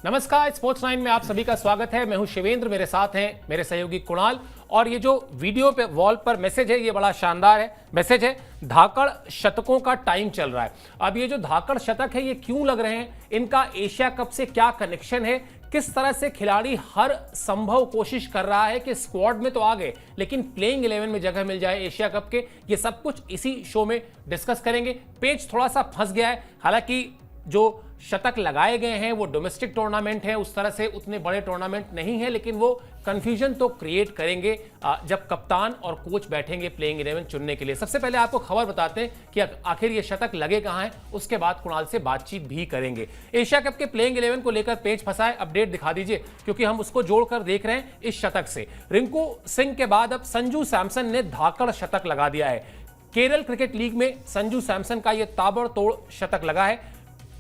नमस्कार, स्पोर्ट्स 9 में आप सभी का स्वागत है। मैं हूं शिवेंद्र, मेरे साथ हैं मेरे सहयोगी कुणाल। और ये जो वीडियो पे वॉल पर मैसेज है, ये बड़ा शानदार है। मैसेज है, धाकड़ शतकों का टाइम चल रहा है। अब ये जो धाकड़ शतक है, ये क्यों लग रहे हैं, इनका एशिया कप से क्या कनेक्शन है, किस तरह से खिलाड़ी हर संभव कोशिश कर रहा है कि स्क्वाड में तो आ गए लेकिन प्लेइंग 11 में जगह मिल जाए एशिया कप के, ये सब कुछ इसी शो में डिस्कस करेंगे। पेज थोड़ा सा फंस गया है, हालांकि जो शतक लगाए गए हैं वो डोमेस्टिक टूर्नामेंट है, उस तरह से उतने बड़े टूर्नामेंट नहीं है, लेकिन वो कंफ्यूजन तो क्रिएट करेंगे जब कप्तान और कोच बैठेंगे प्लेइंग 11 चुनने के लिए। सबसे पहले आपको खबर बताते हैं कि आखिर ये शतक लगे कहां हैं, उसके बाद कुणाल से बातचीत भी करेंगे। एशिया कप के प्लेइंग 11 को लेकर पेज फंसा है, अपडेट दिखा दीजिए, क्योंकि हम उसको जोड़कर देख रहे हैं इस शतक से। रिंकू सिंह के बाद अब संजू सैमसन ने धाकड़ शतक लगा दिया है। केरल क्रिकेट लीग में संजू सैमसन का यह ताबड़तोड़ शतक लगा है।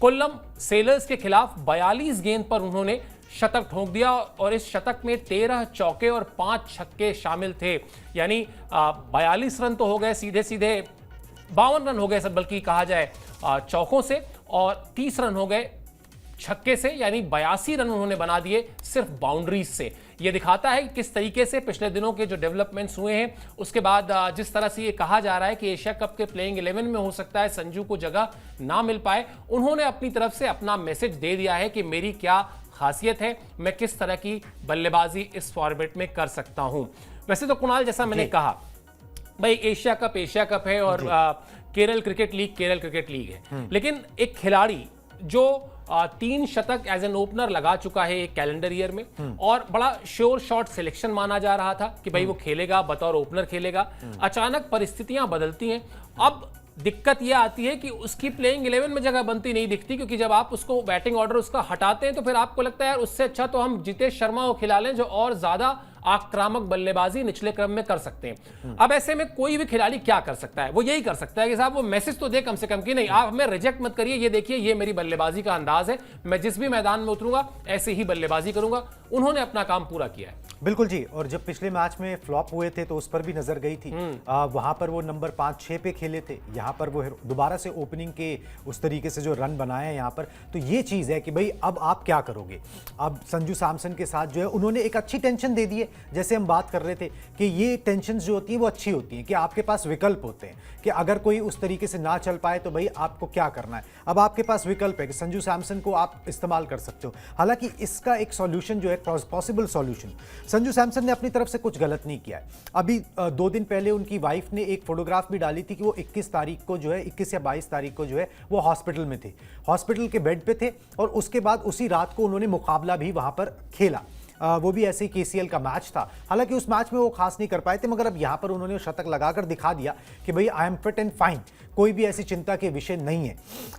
कोल्लम सेलर्स के खिलाफ 42 गेंद पर उन्होंने शतक ठोक दिया और इस शतक में 13 चौके और 5 छक्के शामिल थे। यानी 42 रन तो हो गए, सीधे सीधे 52 रन हो गए सब, बल्कि कहा जाए चौकों से, और 30 रन हो गए छक्के से, यानी 82 रन उन्होंने बना दिए सिर्फ बाउंड्रीज से। यह दिखाता है कि किस तरीके से पिछले दिनों के जो डेवलपमेंट्स हुए हैं, उसके बाद जिस तरह से ये कहा जा रहा है कि एशिया कप के प्लेइंग 11 में हो सकता है संजू को जगह ना मिल पाए, उन्होंने अपनी तरफ से अपना मैसेज दे दिया है कि मेरी क्या खासियत है, मैं किस तरह की बल्लेबाजी इस फॉर्मेट में कर सकता हूं। वैसे तो कुणाल, जैसा मैंने कहा, भाई एशिया कप है और केरल क्रिकेट लीग है, लेकिन एक खिलाड़ी जो 3 शतक एज एन ओपनर लगा चुका है एक कैलेंडर ईयर में, और बड़ा श्योर शॉट सिलेक्शन माना जा रहा था कि भाई वो खेलेगा, बतौर ओपनर खेलेगा। अचानक परिस्थितियां बदलती हैं। अब दिक्कत यह आती है कि उसकी प्लेइंग 11 में जगह बनती नहीं दिखती, क्योंकि जब आप उसको बैटिंग ऑर्डर उसका हटाते हैं तो फिर आपको लगता है यार उससे अच्छा तो हम जितेश शर्मा को खिला लें, जो और ज्यादा आक्रामक बल्लेबाजी निचले क्रम में कर सकते हैं। अब ऐसे में कोई भी खिलाड़ी क्या कर सकता है, वो यही कर सकता है कि साहब वो मैसेज तो दे कम से कम कि नहीं, आप हमें रिजेक्ट मत करिए, ये देखिए ये मेरी बल्लेबाजी का अंदाज है, मैं जिस भी मैदान में उतरूंगा ऐसे ही बल्लेबाजी करूंगा। उन्होंने अपना काम पूरा किया है। बिल्कुल जी, और जब पिछले मैच में फ्लॉप हुए थे तो उस पर भी नजर गई थी। वहां पर वो नंबर 5-6 पे खेले थे, यहाँ पर वो दोबारा से ओपनिंग के उस तरीके से जो रन बनाए हैं यहाँ पर, तो ये चीज है कि भाई अब आप क्या करोगे। अब संजू सैमसन के साथ जो है उन्होंने एक अच्छी टेंशन दे दी है। जैसे हम बात कर रहे थे कि ये टेंशन जो होती है वो अच्छी होती है कि आपके पास विकल्प होते हैं कि अगर कोई उस तरीके से ना चल पाए तो भाई आपको क्या करना है। अब आपके पास विकल्प है कि संजू सैमसन को आप इस्तेमाल कर सकते हो। हालांकि इसका एक सॉल्यूशन जो है, पॉसिबल सॉल्यूशन, संजू सैमसन ने अपनी तरफ से कुछ गलत नहीं किया है। अभी 2 दिन पहले उनकी वाइफ ने एक फोटोग्राफ भी डाली थी कि वो 21 तारीख को जो है, 21 या 22 तारीख को जो है वो हॉस्पिटल में थे, हॉस्पिटल के बेड पे थे, और उसके बाद उसी रात को उन्होंने मुकाबला भी वहां पर खेला। वो भी ऐसे ही केसीएल का मैच था। हालांकि उस मैच में वो खास नहीं कर पाए थे, मगर अब यहां पर उन्होंने शतक लगाकर दिखा दिया कि भाई I am fit and fine, कोई भी ऐसी चिंता के विषय नहीं है।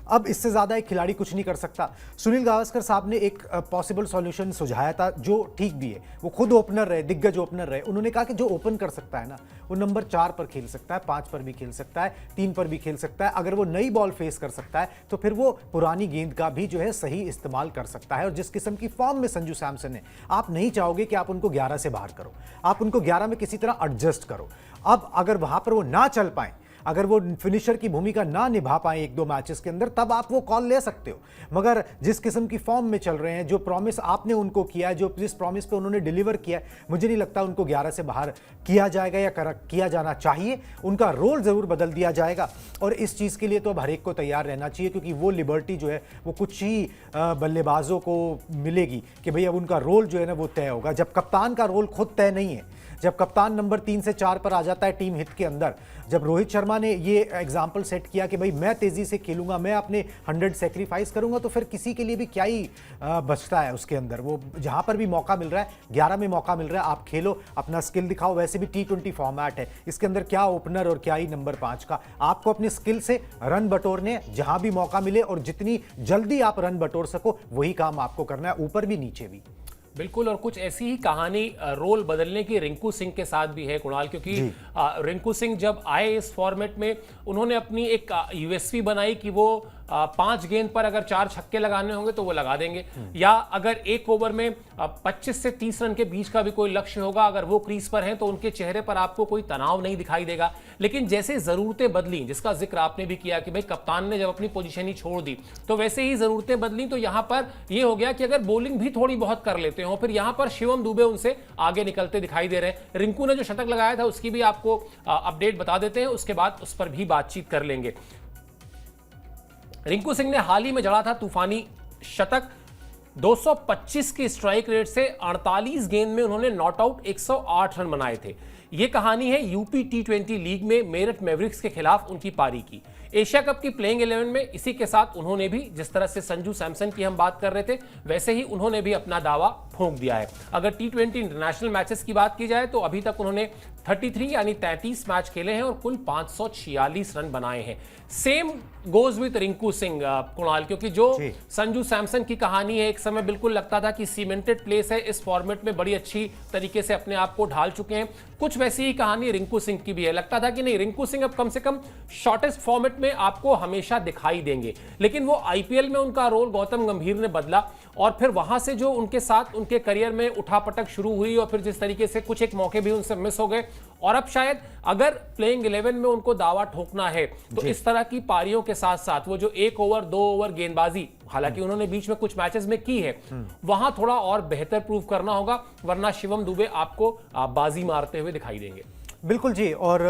अब इससे ज्यादा एक खिलाड़ी कुछ नहीं कर सकता। सुनील गावस्कर साहब ने एक पॉसिबल सॉल्यूशन सुझाया था जो ठीक भी है। वो खुद ओपनर रहे, दिग्गज ओपनर रहे। उन्होंने कहा कि जो ओपन कर सकता है ना, वो नंबर 4 पर खेल सकता है, 5 पर भी खेल सकता है, 3 पर भी खेल सकता है। अगर वो नई बॉल फेस कर सकता है तो फिर वो पुरानी गेंद का भी जो है सही इस्तेमाल कर सकता है। और जिस किस्म की फॉर्म में संजू सैमसन है, आप नहीं चाहोगे कि आप उनको 11 से बाहर करो, आप उनको 11 में किसी तरह एडजस्ट करो। अब अगर वहां पर वो ना चल पाए, अगर वो फिनिशर की भूमिका ना निभा पाए 1-2 मैचेस के अंदर, तब आप वो कॉल ले सकते हो। मगर जिस किस्म की फॉर्म में चल रहे हैं, जो प्रॉमिस आपने उनको किया है, जो जिस प्रॉमिस पे उन्होंने डिलीवर किया है, मुझे नहीं लगता उनको 11 से बाहर किया जाएगा या किया जाना चाहिए। उनका रोल जरूर बदल दिया जाएगा, और इस चीज़ के लिए तो अब हर एक को तैयार रहना चाहिए, क्योंकि वो लिबर्टी जो है वो कुछ ही बल्लेबाजों को मिलेगी कि भाई अब उनका रोल जो है ना वो तय होगा। जब कप्तान का रोल खुद तय नहीं है, जब कप्तान नंबर 3 से 4 पर आ जाता है टीम हित के अंदर, जब रोहित शर्मा ने ये एग्जाम्पल सेट किया कि भाई मैं तेजी से खेलूंगा, मैं अपने 100 सेक्रीफाइस करूंगा, तो फिर किसी के लिए भी क्या ही बचता है उसके अंदर। वो जहां पर भी मौका मिल रहा है, 11 में मौका मिल रहा है, आप खेलो, अपना स्किल दिखाओ। वैसे भी T20 फॉर्मेट है, इसके अंदर क्या ओपनर और क्या ही नंबर 5 का। आपको अपने स्किल से रन बटोरने, जहां भी मौका मिले और जितनी जल्दी आप रन बटोर सको वही काम आपको करना है, ऊपर भी नीचे भी। बिल्कुल, और कुछ ऐसी ही कहानी रोल बदलने की रिंकू सिंह के साथ भी है कुणाल, क्योंकि रिंकू सिंह जब आए इस फॉर्मेट में, उन्होंने अपनी एक यूएसपी बनाई कि वो 5 गेंद पर अगर 4 छक्के लगाने होंगे तो वो लगा देंगे, या अगर एक ओवर में 25 से 30 रन के बीच का भी कोई लक्ष्य होगा, अगर वो क्रीज पर हैं तो उनके चेहरे पर आपको कोई तनाव नहीं दिखाई देगा। लेकिन जैसे जरूरतें बदली, जिसका जिक्र आपने भी किया कि भाई कप्तान ने जब अपनी पोजीशन ही छोड़ दी तो वैसे ही जरूरतें बदली, तो यहां पर यह हो गया कि अगर बॉलिंग भी थोड़ी बहुत कर लेते हो, फिर यहां पर शिवम दुबे उनसे आगे निकलते दिखाई दे रहे हैं। रिंकू ने जो शतक लगाया था उसकी भी आपको अपडेट बता देते हैं, उसके बाद उस पर भी बातचीत कर लेंगे। रिंकू सिंह ने हाल ही में जड़ा था तूफानी शतक, 225 की स्ट्राइक रेट से 48 गेंद में उन्होंने नॉट आउट 108 रन बनाए थे। यह कहानी है यूपी T20 लीग में मेरठ मैवरिक्स के खिलाफ उनकी पारी की। एशिया कप की प्लेइंग 11 में इसी के साथ उन्होंने भी, जिस तरह से संजू सैमसन की हम बात कर रहे थे, वैसे ही उन्होंने भी अपना दावा ठोक दिया है। अगर T20 इंटरनेशनल मैचेस की बात की जाए तो अभी तक उन्होंने 33 यानी 33 मैच खेले हैं और कुल 546 रन बनाए हैं। Same goes with Rinku Singh Kunal, क्योंकि जो संजू सैमसन की कहानी है, एक समय बिल्कुल लगता था कि सीमेंटेड प्लेस है, इस फॉर्मेट में बड़ी अच्छी तरीके से अपने आप को ढाल चुके हैं, कुछ वैसी ही कहानी रिंकू सिंह की भी है। लगता था कि नहीं, रिंकू सिंह अब कम से कम शॉर्टेस्ट फॉर्मेट में आपको हमेशा दिखाई देंगे, लेकिन वो आईपीएल में उनका रोल गौतम गंभीर ने बदला और फिर वहां से जो उनके साथ उनके करियर में उठापटक शुरू हुई और फिर जिस तरीके से कुछ एक मौके भी उनसे मिस हो गए, और अब शायद अगर प्लेइंग 11 में उनको दावा ठोकना है तो इस तरह की पारियों के साथ साथ वो जो 1 ओवर 2 ओवर गेंदबाजी, हालांकि उन्होंने बीच में कुछ मैचेस में की है, वहां थोड़ा और बेहतर प्रूव करना होगा, वरना शिवम दुबे आपको बाजी मारते हुए दिखाई देंगे। बिल्कुल जी। और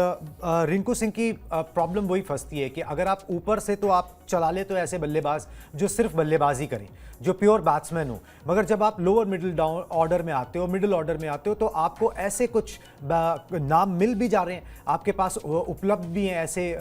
रिंकू सिंह की प्रॉब्लम वही फंसती है कि अगर आप ऊपर से तो आप चला ले तो ऐसे बल्लेबाज जो सिर्फ बल्लेबाजी करें, जो प्योर बैट्समैन हो, मगर जब आप लोअर मिडिल डाउन ऑर्डर में आते हो, मिडिल ऑर्डर में आते हो, तो आपको ऐसे कुछ नाम मिल भी जा रहे हैं, आपके पास उपलब्ध भी हैं ऐसे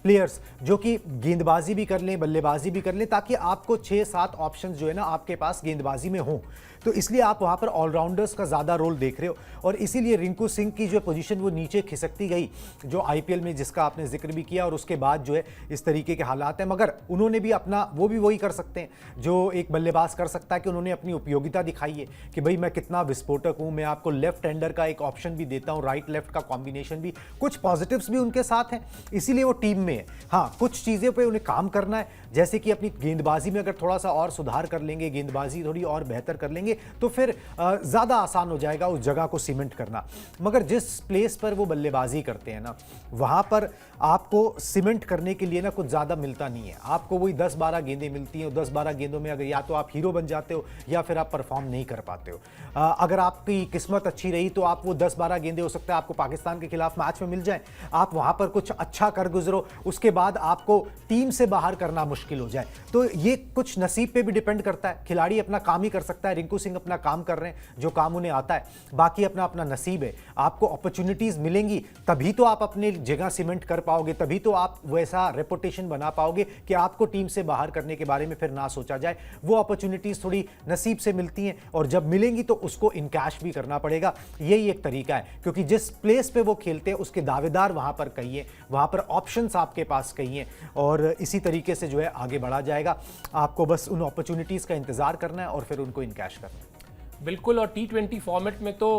प्लेयर्स जो कि गेंदबाजी भी कर लें, बल्लेबाजी भी कर लें, ताकि आपको 6-7 ऑप्शंस जो है ना आपके पास गेंदबाजी में हों। तो इसलिए आप वहाँ पर ऑलराउंडर्स का ज़्यादा रोल देख रहे हो, और इसीलिए रिंकू सिंह की जो पोजीशन वो नीचे खिसकती गई, जो आईपीएल में जिसका आपने जिक्र भी किया, और उसके बाद जो है इस तरीके के हालात हैं। मगर उन्होंने भी अपना, वो भी वही कर सकते हैं जो एक बल्लेबाज कर सकता है, कि उन्होंने अपनी उपयोगिता दिखाई है कि भाई मैं कितना विस्फोटक हूँ, मैं आपको लेफ्ट हैंडर का एक ऑप्शन भी देता हूँ, राइट लेफ्ट का कॉम्बिनेशन भी, कुछ पॉजिटिव्स भी उनके साथ हैं, इसीलिए वो टीम में है। हाँ, कुछ चीज़ें पे उन्हें काम करना है, जैसे कि अपनी गेंदबाजी में अगर थोड़ा सा और सुधार कर लेंगे, गेंदबाजी थोड़ी और बेहतर कर लेंगे, तो फिर ज़्यादा आसान हो जाएगा उस जगह को सीमेंट करना। मगर जिस प्लेस पर वो बल्लेबाजी करते हैं ना, वहाँ पर आपको सीमेंट करने के लिए ना कुछ ज़्यादा मिलता नहीं है, आपको वही 10-12 गेंदें मिलती हैं, 10-12 गेंदों में अगर या तो आप हीरो बन जाते हो या फिर आप परफॉर्म नहीं कर पाते हो। अगर आपकी किस्मत अच्छी रही तो आप वो 10-12 गेंदें हो सकता है आपको पाकिस्तान के खिलाफ मैच में मिल जाए, आप वहाँ पर कुछ अच्छा कर गुजरो, उसके बाद आपको टीम से बाहर करना मुश्किल हो जाए। तो ये कुछ नसीब पे भी डिपेंड करता है, खिलाड़ी अपना काम ही कर सकता है। रिंकू सिंह अपना काम कर रहे हैं, जो काम उन्हें आता है, बाकी अपना अपना नसीब है। आपको अपॉर्चुनिटीज मिलेंगी तभी तो आप अपने जगह सीमेंट कर पाओगे, तभी तो आप वैसा रेपुटेशन बना पाओगे कि आपको टीम से बाहर करने के बारे में फिर ना सोचा जाए। वो अपॉर्चुनिटीज थोड़ी नसीब से मिलती हैं, और जब मिलेंगी तो उसको इनकैश भी करना पड़ेगा। यही एक तरीका है, क्योंकि जिस प्लेस पे वो खेलते हैं उसके दावेदार वहां पर कई हैं, वहां पर ऑप्शंस आपके पास कई हैं, और इसी तरीके से जो है आगे बढ़ा जाएगा। आपको बस उन अपॉर्चुनिटीज का इंतजार करना है और फिर उनको इनकैश करना है। बिल्कुल, और T20 फॉर्मेट में तो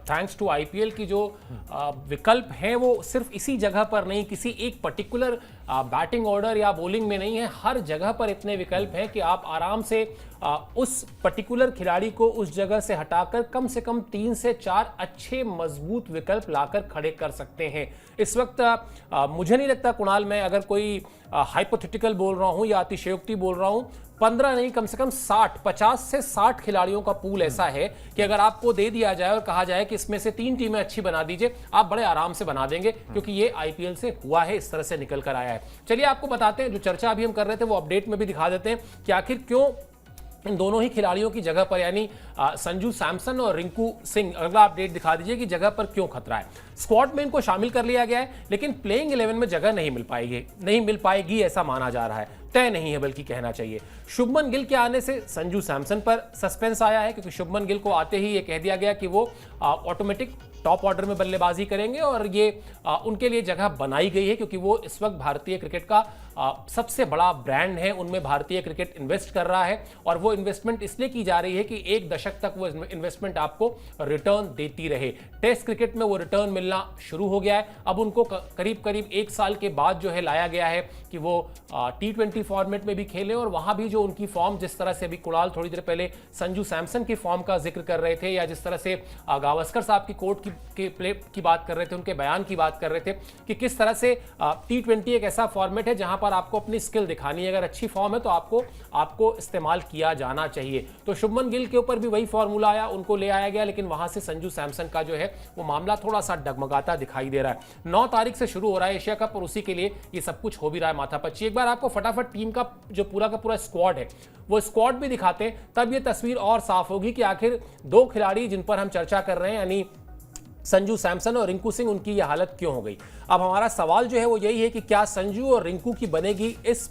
थैंक्स टू आईपीएल की जो विकल्प हैं वो सिर्फ इसी जगह पर नहीं, किसी एक पर्टिकुलर बैटिंग ऑर्डर या बॉलिंग में नहीं है, हर जगह पर इतने विकल्प हैं कि आप आराम से उस पर्टिकुलर खिलाड़ी को उस जगह से हटाकर कम से कम 3 से 4 अच्छे मजबूत विकल्प लाकर खड़े कर सकते हैं। इस वक्त मुझे नहीं लगता कुणाल, मैं अगर कोई हाइपोथेटिकल बोल रहा हूं या अतिशयोक्ति बोल रहा हूं, 15 नहीं कम से कम 50 से 60 खिलाड़ियों का पूल ऐसा है कि अगर आपको दे दिया जाए और कहा जाए कि इसमें से 3 टीमें अच्छी बना दीजिए, आप बड़े आराम से बना देंगे, क्योंकि ये आईपीएल से हुआ है, इस तरह से निकल कर आया है। चलिए आपको बताते हैं, जो चर्चा अभी हम कर रहे थे वो अपडेट में भी दिखा देते हैं कि आखिर क्यों इन दोनों ही खिलाड़ियों की जगह पर, यानी संजू सैमसन और रिंकू सिंह, अगला अपडेट दिखा दीजिए कि जगह पर क्यों खतरा है। स्क्वाड में इनको शामिल कर लिया गया है, लेकिन प्लेइंग 11 में जगह नहीं मिल पाएगी ऐसा माना जा रहा है, तय नहीं है बल्कि कहना चाहिए। शुभमन गिल के आने से संजू सैमसन पर सस्पेंस आया है, क्योंकि शुभमन गिल को आते ही ये कह दिया गया कि वो ऑटोमेटिक टॉप ऑर्डर में बल्लेबाजी करेंगे और ये उनके लिए जगह बनाई गई है क्योंकि वो इस वक्त भारतीय क्रिकेट का सबसे बड़ा ब्रांड है, उनमें भारतीय क्रिकेट इन्वेस्ट कर रहा है और वो इन्वेस्टमेंट इसलिए की जा रही है कि एक दशक तक वो इन्वेस्टमेंट आपको रिटर्न देती रहे। टेस्ट क्रिकेट में वो रिटर्न मिलना शुरू हो गया है, अब उनको करीब करीब 1 साल के बाद जो है लाया गया है कि वो T20 फॉर्मेट में भी खेलें और वहां भी जो उनकी फॉर्म, जिस तरह से अभी कुणाल थोड़ी देर पहले संजू सैमसन की फॉर्म का जिक्र कर रहे थे या जिस तरह से गावस्कर साहब की कोर्ट की प्ले की बात कर रहे थे, उनके बयान की बात कर रहे थे कि किस तरह से T20 एक ऐसा फॉर्मेट है जहां पर आपको अपनी स्किल दिखानी है, अगर अच्छी फॉर्म है तो आपको इस्तेमाल किया जाना चाहिए। तो शुभमन गिल के ऊपर भी वही फॉर्मूला आया, उनको ले आया गया, लेकिन वहां से संजू सैमसन का जो है वो मामला थोड़ा सा डगमगाता दिखाई दे रहा है। 9 तारीख से शुरू हो रहा है एशिया कप और उसी के लिए ये सब कुछ हो भी रहा है माथापच्ची। एक बार आपको फटाफट टीम का जो पूरा का पूरा स्क्वाड है वो स्क्वाड भी दिखाते हैं, तब ये तस्वीर और साफ होगी कि आखिर 2 खिलाड़ी जिन पर हम चर्चा कर रहे हैं यानी संजू सैमसन और रिंकू सिंह, उनकी यह हालत क्यों हो गई। अब हमारा सवाल जो है वो यही है कि क्या संजू और रिंकू की बनेगी इस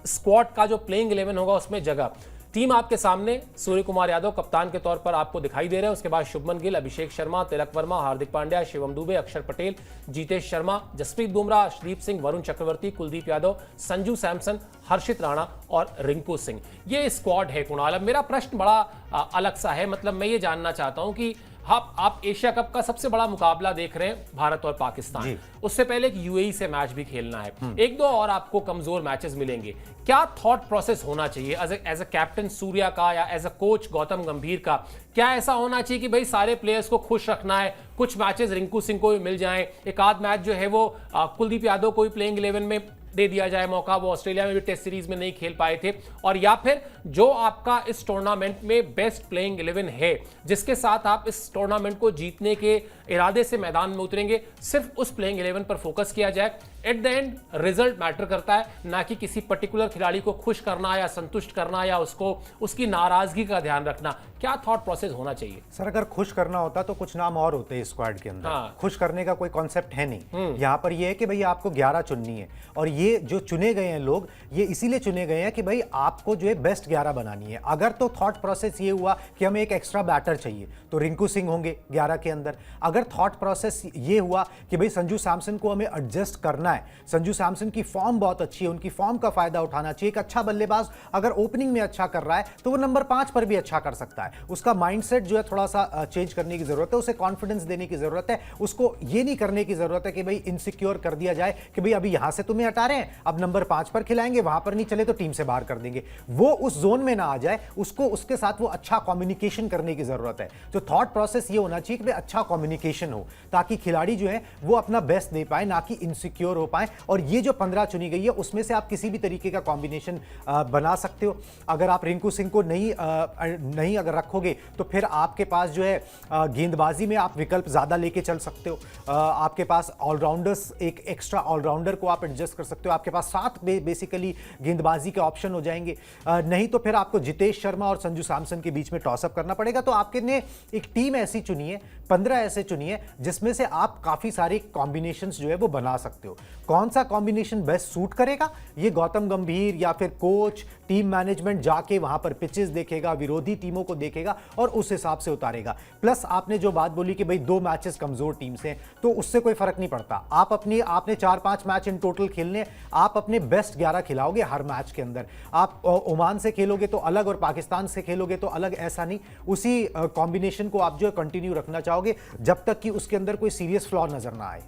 स्क्वाड का जो प्लेइंग 11 होगा उसमें जगह। टीम आपके सामने, सूर्य कुमार यादव कप्तान के तौर पर आपको दिखाई दे रहे हैं, उसके बाद शुभमन गिल, अभिषेक शर्मा, तिलक वर्मा, हार्दिक पांड्या, शिवम दुबे, अक्षर पटेल, जीतेश शर्मा, जसप्रीत बुमराह, अर्शदीप सिंह, वरुण चक्रवर्ती, कुलदीप यादव, संजू सैमसन, हर्षित राणा और रिंकू सिंह। ये स्क्वाड है कुणाल। अब मेरा प्रश्न बड़ा अलग सा है, मतलब मैं ये जानना चाहता हूं कि आप एशिया कप का सबसे बड़ा मुकाबला देख रहे हैं भारत और पाकिस्तान, उससे पहले एक यूएई से मैच भी खेलना है, 1-2 और आपको कमजोर मैचेस मिलेंगे। क्या थॉट प्रोसेस होना चाहिए एज अ कैप्टन सूर्या का या एज अ कोच गौतम गंभीर का? क्या ऐसा होना चाहिए कि भाई सारे प्लेयर्स को खुश रखना है, कुछ मैचेस रिंकू सिंह को भी मिल जाएं, एक आध मैच जो है वो कुलदीप यादव को भी प्लेइंग 11 में दे दिया जाए मौका, वो ऑस्ट्रेलिया में भी टेस्ट सीरीज में नहीं खेल पाए थे, और या फिर जो आपका इस टूर्नामेंट में बेस्ट प्लेइंग 11 है जिसके साथ आप इस टूर्नामेंट को जीतने के इरादे से मैदान में उतरेंगे, सिर्फ उस प्लेइंग 11 पर फोकस किया जाए। At the end result matter करता है, ना कि किसी पर्टिकुलर खिलाड़ी को खुश करना या संतुष्ट करना या उसकी नाराजगी का ध्यान रखना। क्या थॉट प्रोसेस होना चाहिए? सर अगर खुश करना होता तो कुछ नाम और होते हैं स्क्वाड के अंदर। खुश करने का कोई कॉन्सेप्ट है नहीं। यहाँ पर ये है कि भाई आपको 11 चुननी है और ये जो चुने गए हैं लोग, ये इसीलिए चुने गए हैं कि भाई आपको जो है बेस्ट 11 बनानी है। अगर तो थॉट प्रोसेस ये हुआ कि हमें एक एक्स्ट्रा बैटर चाहिए तो रिंकू सिंह होंगे 11 के अंदर। अगर थॉट प्रोसेस ये हुआ कि भाई संजू सैमसन को हमें एडजस्ट करना है, संजू सैमसन की फॉर्म बहुत अच्छी है, उनकी फॉर्म का फायदा उठाना चाहिए, एक अच्छा बल्लेबाज अगर ओपनिंग में अच्छा कर रहा है तो वो नंबर 5 पर भी अच्छा कर सकता है। उसका माइंडसेट जो है थोड़ा सा चेंज करने की जरूरत है, उसे कॉन्फिडेंस देने की जरूरत है। उसको ये नहीं करने की जरूरत है कि भाई इनसिक्योर कर दिया जाए कि भाई अभी यहां से तुम्हें हटा रहे हैं, अब नंबर 5 पर खिलाएंगे, वहां पर नहीं चले तो टीम से बाहर कर देंगे। वो उस जोन में ना आ जाए, उसको उसके साथ वो अच्छा कम्युनिकेशन करने की जरूरत है। तो थॉट प्रोसेस ये होना चाहिए कि भाई अच्छा कम्युनिकेशन हो ताकि खिलाड़ी जो है वो अपना बेस्ट दे पाए, ना कि इनसिक्योर हो पाए। और ये जो 15 चुनी गई है उसमें से आप किसी भी तरीके का कॉम्बिनेशन बना सकते हो। अगर आप रिंकू सिंह को नहीं अगर रखोगे तो फिर आपके पास जो है गेंदबाजी में आप विकल्प ज्यादा लेके चल सकते हो। आपके पास ऑलराउंडर्स, एक एक्स्ट्रा ऑलराउंडर को आप एडजस्ट कर सकते हो। आपके पास 7 बेसिकली गेंदबाजी के ऑप्शन हो जाएंगे। नहीं तो फिर आपको जितेश शर्मा और संजू सैमसन के बीच में टॉसअप करना पड़ेगा। तो आपके ने एक टीम ऐसी चुनी है, 15 ऐसे चुनिए जिसमें से आप काफी सारे कॉम्बिनेशंस जो है वो बना सकते हो। कौन सा कॉम्बिनेशन बेस्ट सूट करेगा ये गौतम गंभीर या फिर कोच, टीम मैनेजमेंट जाके वहां पर पिचेस देखेगा, विरोधी टीमों को देखेगा और उस हिसाब से उतारेगा। प्लस आपने जो बात बोली कि भाई 2 मैचेस कमजोर टीम से, तो उससे कोई फर्क नहीं पड़ता। आपने 4-5 मैच इन टोटल खेलने, आप अपने बेस्ट 11 खिलाओगे हर मैच के अंदर। आप ओमान से खेलोगे तो अलग और पाकिस्तान से खेलोगे तो अलग, ऐसा नहीं। उसी कॉम्बिनेशन को आप जो है कंटिन्यू रखना चाहोगे जब तक कि उसके अंदर कोई सीरियस फ्लॉ नजर ना आए।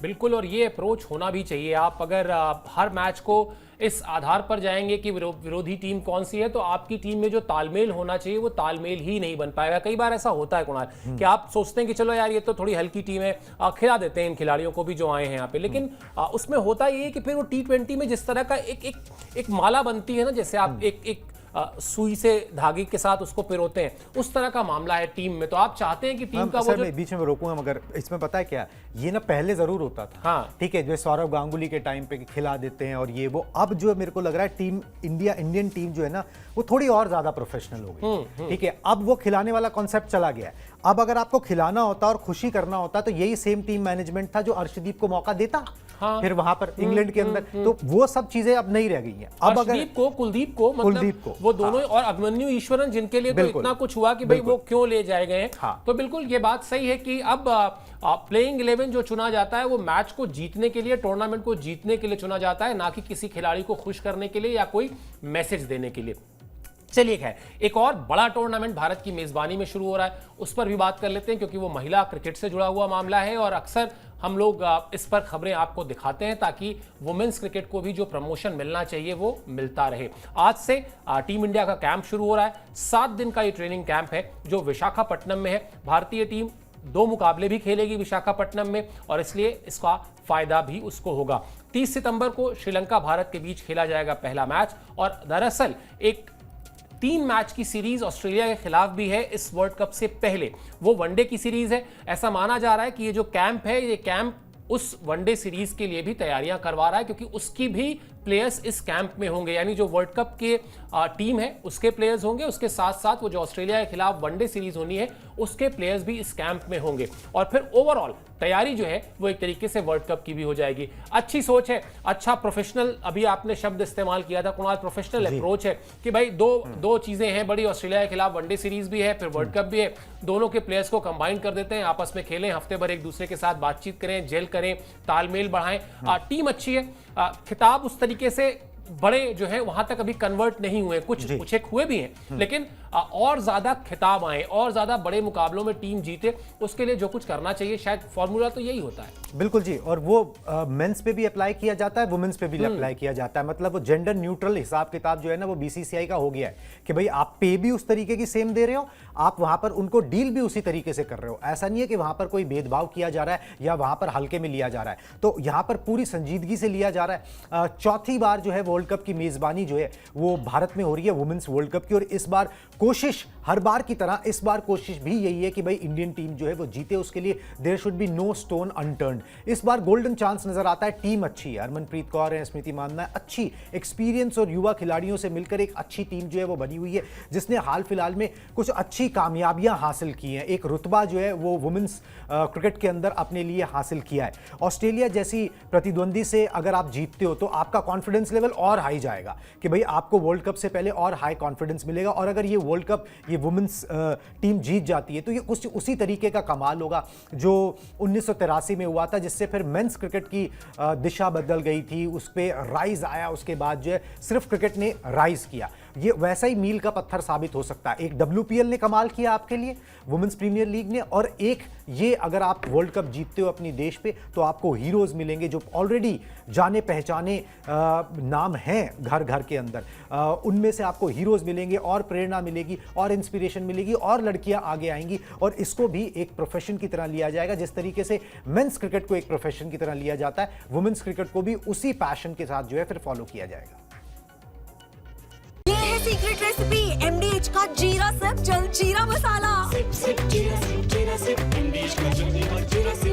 बिल्कुल, और ये अप्रोच होना भी चाहिए। आप अगर हर मैच को इस आधार पर जाएंगे कि विरोधी टीम कौन सी है, तो आपकी टीम में जो तालमेल होना चाहिए वो तालमेल ही नहीं बन पाएगा। कई बार ऐसा होता है कुणाल कि आप सोचते हैं कि चलो यार ये तो थोड़ी हल्की टीम है, खिला देते हैं इन खिलाड़ियों को भी जो आए हैं यहाँ पे, लेकिन उसमें होता ये है कि फिर वो T20 में जिस तरह का एक माला बनती है ना, जैसे आप एक सुई से धागे के साथ उसको पिरोते हैं, उस तरह का मामला है टीम में। तो आप चाहते हैं कि टीम का वो जो... मैं बीच में रोकूंगा, मगर इसमें पता है क्या, ये ना पहले जरूर होता था। हाँ ठीक है, जो सौरव गांगुली के टाइम पे खिला देते हैं और ये वो, अब जो मेरे को लग रहा है टीम इंडियन टीम जो है ना वो थोड़ी और ज्यादा प्रोफेशनल हो गई। ठीक है, अब वो खिलाने वाला कॉन्सेप्ट चला गया है। अब अगर आपको खिलाना होता और खुशी करना होता तो यही सेम टीम मैनेजमेंट था जो अर्शदीप को मौका देता हाँ। फिर वहां पर इंग्लैंड के अंदर, तो वो सब चीजें अब नहीं रह गई हैं। अब अगर कुलदीप को मतलब वो दोनों, और अभिमन्यु ईश्वरन जिनके लिए तो इतना कुछ हुआ कि भाई वो क्यों ले जाए गए हैं। हाँ। तो बिल्कुल ये बात सही है कि अब प्लेइंग 11 जो चुना जाता है वो मैच को जीतने के लिए, टूर्नामेंट को जीतने के लिए चुना जाता है, ना कि किसी खिलाड़ी को खुश करने के लिए या कोई मैसेज देने के लिए। चलिए खैर, एक और बड़ा टूर्नामेंट भारत की मेजबानी में शुरू हो रहा है, उस पर भी बात कर लेते हैं, क्योंकि वो महिला क्रिकेट से जुड़ा हुआ मामला है और अक्सर हम लोग इस पर खबरें आपको दिखाते हैं ताकि वुमेन्स क्रिकेट को भी जो प्रमोशन मिलना चाहिए वो मिलता रहे। आज से टीम इंडिया का कैंप शुरू हो रहा है। 7 दिन का ये ट्रेनिंग कैंप है जो विशाखापट्टनम में है। भारतीय टीम 2 मुकाबले भी खेलेगी विशाखापट्टनम में और इसलिए इसका फायदा भी उसको होगा। 30 सितंबर को श्रीलंका भारत के बीच खेला जाएगा पहला मैच, और दरअसल एक 3 मैच की सीरीज ऑस्ट्रेलिया के खिलाफ भी है इस वर्ल्ड कप से पहले। वो वनडे की सीरीज है। ऐसा माना जा रहा है कि ये जो कैंप है, ये कैंप उस वनडे सीरीज के लिए भी तैयारियां करवा रहा है, क्योंकि उसकी भी प्लेयर्स इस कैंप में होंगे। यानी जो वर्ल्ड कप के टीम है उसके प्लेयर्स होंगे, उसके साथ साथ वो जो ऑस्ट्रेलिया के खिलाफ वनडे सीरीज होनी है उसके प्लेयर्स भी इस कैंप में होंगे, और फिर ओवरऑल तैयारी जो है वो एक तरीके से वर्ल्ड कप की भी हो जाएगी। अच्छी सोच है, अच्छा प्रोफेशनल, अभी आपने शब्द इस्तेमाल किया था कुणाल, प्रोफेशनल अप्रोच है कि भाई दो चीजें हैं बड़ी, ऑस्ट्रेलिया के खिलाफ वनडे सीरीज भी है, फिर वर्ल्ड कप भी है, दोनों के प्लेयर्स को कंबाइन कर देते हैं, आपस में खेलें, हफ्ते भर एक दूसरे के साथ बातचीत करें, जेल करें, तालमेल बढ़ाएं। टीम अच्छी है। खिताब उस तरीके से बड़े जो है वहां तक अभी कन्वर्ट नहीं हुए, कुछ एक हुए भी हैं, लेकिन और ज्यादा खिताब आए और ज्यादा बड़े मुकाबलों में टीम जीते, उसके लिए जो कुछ करना चाहिए शायद फॉर्मूला तो यही होता है। बिल्कुल जी, और वो मेंस पे भी अप्लाई किया जाता है, वुमेन्स पे भी अप्लाई किया जाता है। मतलब वो जेंडर न्यूट्रल हिसाब किताब जो है ना वो बीसीसीआई का हो गया है कि भाई आप पे भी उस तरीके की सेम दे रहे हो, आप वहां पर उनको डील भी उसी तरीके से कर रहे हो। ऐसा नहीं है कि वहां पर कोई भेदभाव किया जा रहा है या वहां पर हल्के में लिया जा रहा है, तो यहां पर पूरी संजीदगी से लिया जा रहा है। चौथी बार जो है वर्ल्ड कप की मेजबानी जो है वो भारत में हो रही है वुमेन्स वर्ल्ड कप की, और इस बार कोशिश हर बार की तरह इस बार कोशिश भी यही है कि भाई इंडियन टीम जो है वो जीते, उसके लिए there should be no stone unturned. इस बार गोल्डन चांस नजर आता है। टीम अच्छी है, हरमनप्रीत कौर है, स्मृति मानना है, अच्छी एक्सपीरियंस और युवा खिलाड़ियों से मिलकर एक अच्छी टीम जो है वो बनी हुई है, जिसने हाल फिलहाल में कुछ अच्छी कामयाबियां हासिल की हैं। एक रुतबा जो है वो वुमेन्स क्रिकेट के अंदर अपने लिए हासिल किया है। ऑस्ट्रेलिया जैसी प्रतिद्वंदी से अगर आप जीतते हो तो आपका कॉन्फिडेंस लेवल और हाई जाएगा कि भाई आपको वर्ल्ड कप से पहले और हाई कॉन्फिडेंस मिलेगा, और अगर ये वर्ल्ड कप ये वुमेन्स टीम जीत जाती है तो ये कुछ उसी तरीके का कमाल होगा जो 1983 में हुआ था, जिससे फिर मेंस क्रिकेट की दिशा बदल गई थी, उस पर राइज आया, उसके बाद जो है सिर्फ क्रिकेट ने राइज किया। ये वैसा ही मील का पत्थर साबित हो सकता है। एक WPL ने कमाल किया आपके लिए, वुमेन्स प्रीमियर लीग ने, और एक ये अगर आप वर्ल्ड कप जीतते हो अपनी देश पे तो आपको हीरोज मिलेंगे जो ऑलरेडी जाने पहचाने नाम हैं घर घर के अंदर, उनमें से आपको हीरोज मिलेंगे और प्रेरणा मिलेगी और इंस्पिरेशन मिलेगी और लड़कियां आगे आएंगी, और इसको भी एक प्रोफेशन की तरह लिया जाएगा। जिस तरीके से मेंस क्रिकेट को एक प्रोफेशन की तरह लिया जाता है, वुमेन्स क्रिकेट को भी उसी पैशन के साथ जो है फिर फॉलो किया जाएगा। ये है सीक्रेट रेसिपी MDH का जीरा सिप जल जीरा मसाला। Sip, sip, जीरा सिप, MDH का जल्दी और जीरा सिप।